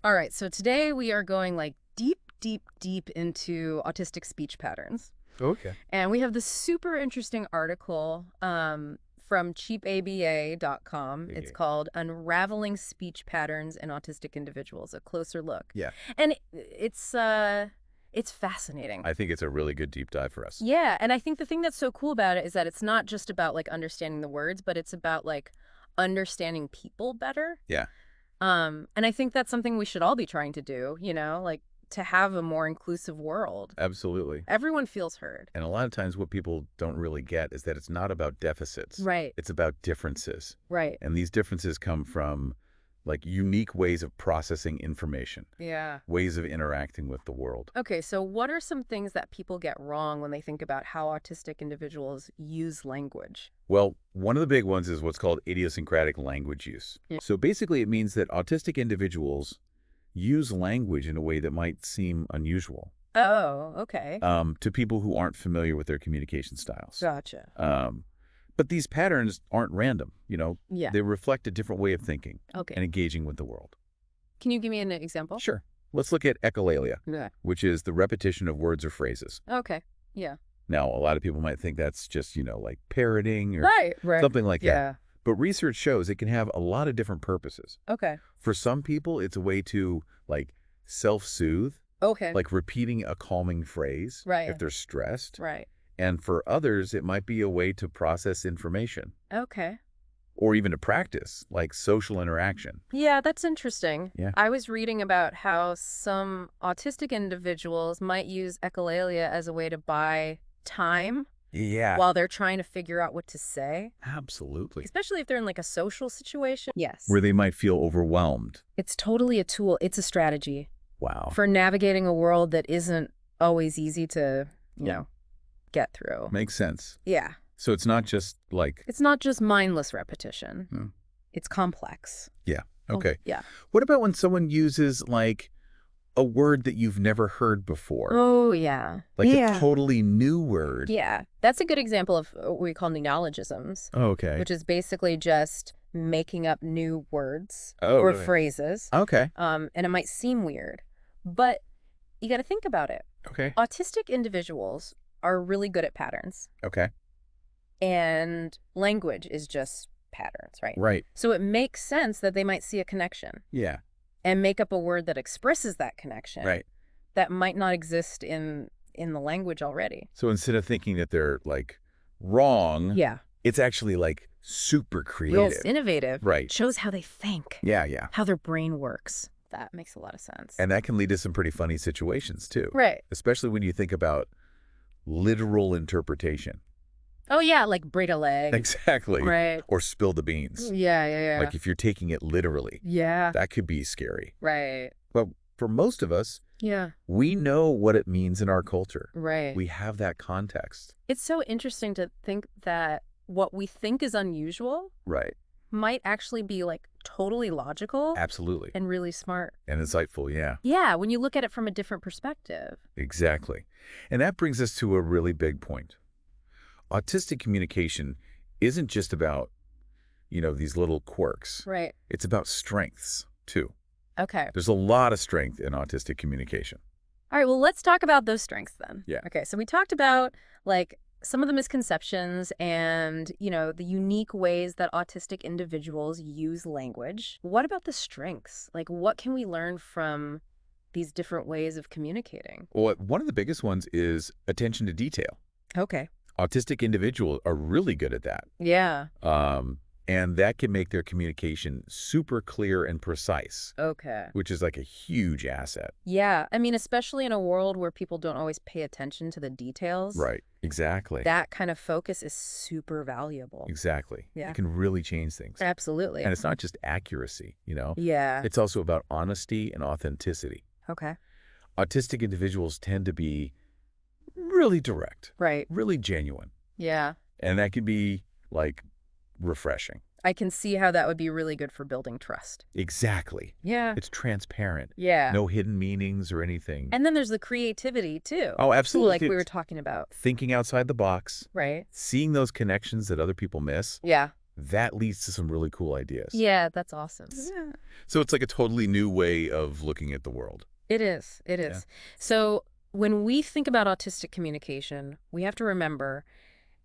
All right, so today we are going like deep, deep, deep into autistic speech patterns. Okay. And we have this super interesting article from cheapaba.com. It's Yeah. called Unraveling Speech Patterns in Autistic Individuals, a closer look. Yeah. And it's fascinating. I think it's a really good deep dive for us. Yeah, and I think the thing that's so cool about it is that it's not just about like understanding the words, but it's about like understanding people better. Yeah. And I think that's something we should all be trying to do, like to have a more inclusive world. Absolutely. Everyone feels heard. And a lot of times what people don't really get is that it's not about deficits. Right. It's about differences. Right. And these differences come from like unique ways of processing information, Yeah. ways of interacting with the world. Okay, so what are some things that people get wrong when they think about how autistic individuals use language? Well, one of the big ones is what's called idiosyncratic language use. Yeah. So basically it means that autistic individuals use language in a way that might seem unusual Oh, okay. to people who aren't familiar with their communication styles. Gotcha. But these patterns aren't random, Yeah. They reflect a different way of thinking Okay. and engaging with the world. Can you give me an example? Sure. Let's look at echolalia, Yeah. which is the repetition of words or phrases. Okay. Yeah. Now, a lot of people might think that's just, like parroting or Right. something like that. Yeah. But research shows it can have a lot of different purposes. Okay. For some people, it's a way to, like, self-soothe, Okay. like repeating a calming phrase Right. if they're stressed. Right. And for others, it might be a way to process information Okay. or even to practice, like social interaction. Yeah, that's interesting. Yeah. I was reading about how some autistic individuals might use echolalia as a way to buy time Yeah, while they're trying to figure out what to say, absolutely. especially if they're in like a social situation. Yes. Where they might feel overwhelmed. It's totally a tool. It's a strategy Wow. for navigating a world that isn't always easy to, get through. Makes sense. Yeah. So it's not just like, It's not just mindless repetition. Hmm. It's complex. yeah, okay. Yeah. What about when someone uses like a word that you've never heard before? Oh, yeah. Like yeah. a totally new word? Yeah. That's a good example of what we call neologisms, Oh, okay. which is basically just making up new words Oh, or really? phrases. Okay. And it might seem weird, but you got to think about it. Okay. Autistic individuals are really good at patterns, Okay. and language is just patterns, right? Right. So it makes sense that they might see a connection Yeah. and make up a word that expresses that connection. Right. That might not exist in the language already. So instead of thinking that they're like wrong, Yeah. it's actually like super Well, creative. it's innovative. Right. Shows how they think, Yeah, yeah. how their brain works. That makes a lot of sense. And that can lead to some pretty funny situations too. Right. Especially when you think about literal interpretation. Oh, yeah, like break a leg. Exactly. Right. Or spill the beans. Yeah. Like if you're taking it literally, Yeah. that could be scary. Right. But for most of us, Yeah. we know what it means in our culture. Right. We have that context. It's so interesting to think that what we think is unusual Right. might actually be like totally logical Absolutely. and really smart. And insightful, yeah. Yeah, when you look at it from a different perspective. Exactly. And that brings us to a really big point. Autistic communication isn't just about, these little quirks. Right. It's about strengths, too. Okay. There's a lot of strength in autistic communication. All right, well, let's talk about those strengths then. Yeah. Okay, so we talked about like some of the misconceptions and, the unique ways that autistic individuals use language. What about the strengths? Like, what can we learn from these different ways of communicating? Well, one of the biggest ones is attention to detail. Okay. Autistic individuals are really good at that. Yeah. And that can make their communication super clear and precise, Okay. which is like a huge asset. Yeah. I mean, especially in a world where people don't always pay attention to the details. Right. Exactly. That kind of focus is super valuable. Exactly. Yeah. It can really change things. Absolutely. And it's not just accuracy, Yeah. It's also about honesty and authenticity. Okay. Autistic individuals tend to be really direct, Right. really genuine. Yeah. And that can be like refreshing. I can see how that would be really good for building trust. Exactly. Yeah. It's transparent. Yeah. No hidden meanings or anything. And then there's the creativity too. Oh, absolutely. Like we were talking about. Thinking outside the box, Right. seeing those connections that other people miss. Yeah. that leads to some really cool ideas. Yeah, that's awesome. Yeah. So it's like a totally new way of looking at the world. It is. It Yeah. is. So when we think about autistic communication, we have to remember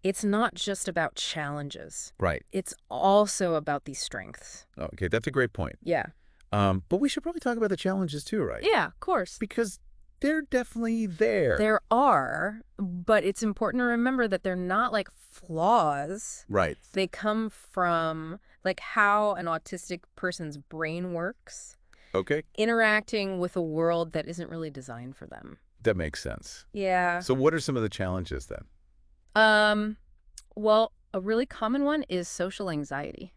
it's not just about challenges. Right. It's also about these strengths. Okay, that's a great point. Yeah. But we should probably talk about the challenges too, right? Yeah, of course. Because they're definitely there. There are, but it's important to remember that they're not like flaws. Right. They come from like how an autistic person's brain works, Okay, interacting with a world that isn't really designed for them. that makes sense. Yeah. So what are some of the challenges then? Well, a really common one is social anxiety.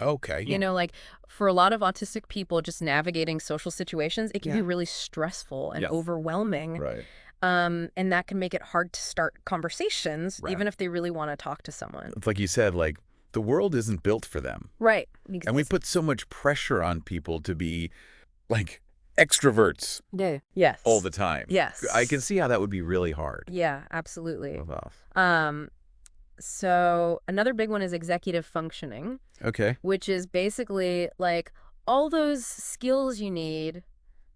Okay. You know, like for a lot of autistic people, just navigating social situations, it can be really stressful and Yes. overwhelming. Right. And that can make it hard to start conversations, Right. even if they really want to talk to someone. It's like you said, like the world isn't built for them. Right. And we put so much pressure on people to be like extroverts Yeah. Yes. all the time. Yes. I can see how that would be really hard. Yeah, absolutely. Well, So another big one is executive functioning, okay. which is basically like all those skills you need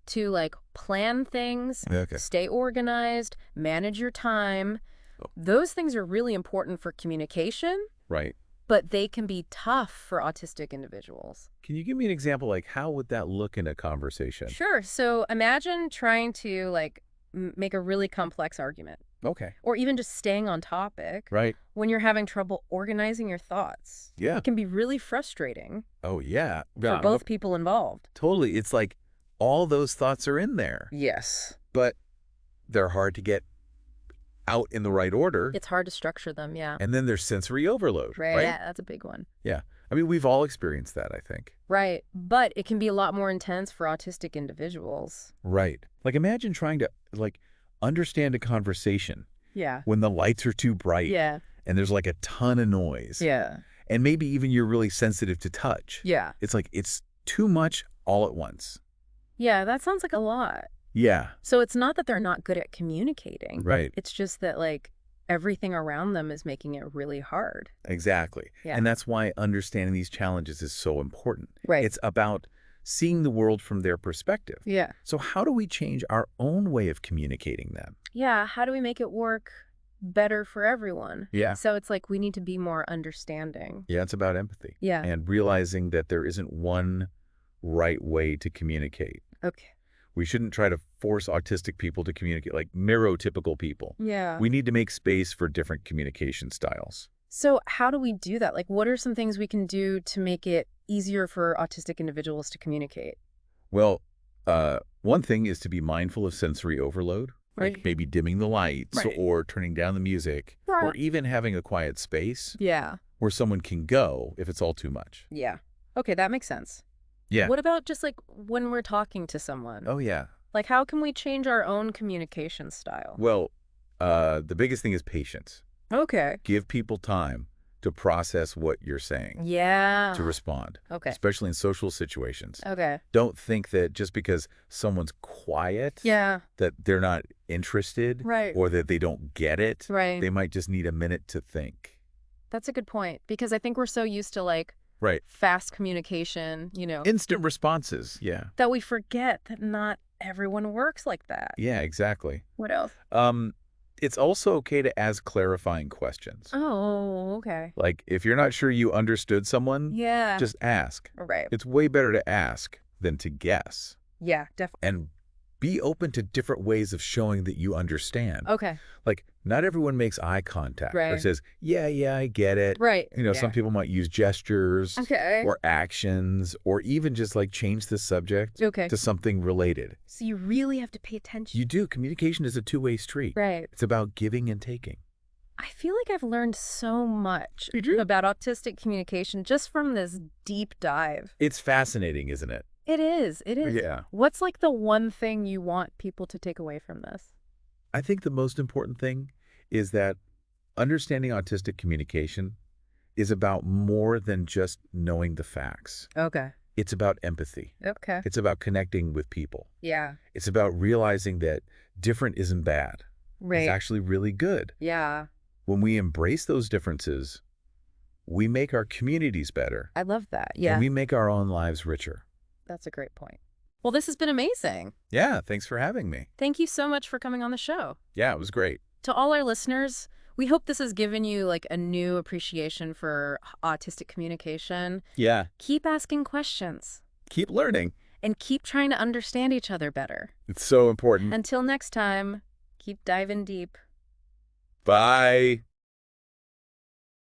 to like plan things, Okay. stay organized, manage your time. Oh. Those things are really important for communication, Right. but they can be tough for autistic individuals. Can you give me an example? Like, how would that look in a conversation? Sure. So imagine trying to like make a really complex argument, Okay. or even just staying on topic Right. when you're having trouble organizing your thoughts. Yeah. It can be really frustrating Oh, yeah. for both people involved. Totally. It's like all those thoughts are in there, Yes. but they're hard to get out in the right order. It's hard to structure them, yeah. And then there's sensory overload, right? Yeah, that's a big one. Yeah. I mean, we've all experienced that, I think. Right. But it can be a lot more intense for autistic individuals. Right. Like imagine trying to like understand a conversation Yeah. when the lights are too bright Yeah. and there's like a ton of noise. Yeah. And maybe even you're really sensitive to touch. Yeah. It's like it's too much all at once. Yeah, that sounds like a lot. Yeah. So it's not that they're not good at communicating. Right. It's just that like everything around them is making it really hard. Exactly. Yeah. And that's why understanding these challenges is so important. Right. It's about seeing the world from their perspective. Yeah. So how do we change our own way of communicating them? Yeah. How do we make it work better for everyone? Yeah. So it's like we need to be more understanding. Yeah, it's about empathy. Yeah. And realizing that there isn't one right way to communicate. Okay. We shouldn't try to force autistic people to communicate like neurotypical people. Yeah. We need to make space for different communication styles. So how do we do that? Like, what are some things we can do to make it easier for autistic individuals to communicate? Well, one thing is to be mindful of sensory overload, like Right. maybe dimming the lights Right. or turning down the music, Right. or even having a quiet space Yeah. where someone can go if it's all too much. Yeah. Okay, that makes sense. Yeah. What about just like when we're talking to someone? Oh, yeah. Like, how can we change our own communication style? Well, the biggest thing is patience. Okay. Give people time to process what you're saying, Yeah. to respond, Okay. especially in social situations. Okay. Don't think that just because someone's quiet, Yeah. that they're not interested Right. or that they don't get it. Right. They might just need a minute to think. That's a good point, because I think we're so used to like Right. fast communication, you know, Instant responses. Yeah. that we forget that not everyone works like that. Yeah, exactly. What else? It's also okay to ask clarifying questions. Oh, okay. Like if you're not sure you understood someone, Yeah. just ask. Right. It's way better to ask than to guess. Yeah, definitely. And be open to different ways of showing that you understand. Okay. Like not everyone makes eye contact or Right. says, yeah, I get it. Right. You know, Yeah. some people might use gestures Okay. or actions or even just like change the subject Okay. to something related. So you really have to pay attention. You do. Communication is a two-way street. Right. It's about giving and taking. I feel like I've learned so much You do? about autistic communication just from this deep dive. It's fascinating, isn't it? It is. It is. Yeah. What's like the one thing you want people to take away from this? I think the most important thing is that understanding autistic communication is about more than just knowing the facts. Okay. It's about empathy. Okay. It's about connecting with people. Yeah. It's about realizing that different isn't bad. Right. It's actually really good. Yeah. When we embrace those differences, we make our communities better, I love that. and Yeah, we make our own lives richer. that's a great point. Well, this has been amazing. Yeah, thanks for having me. Thank you so much for coming on the show. Yeah, it was great. To all our listeners, we hope this has given you like a new appreciation for autistic communication. Yeah, Keep asking questions keep learning. and keep trying to understand each other better. It's so important. Until next time, keep diving deep. Bye.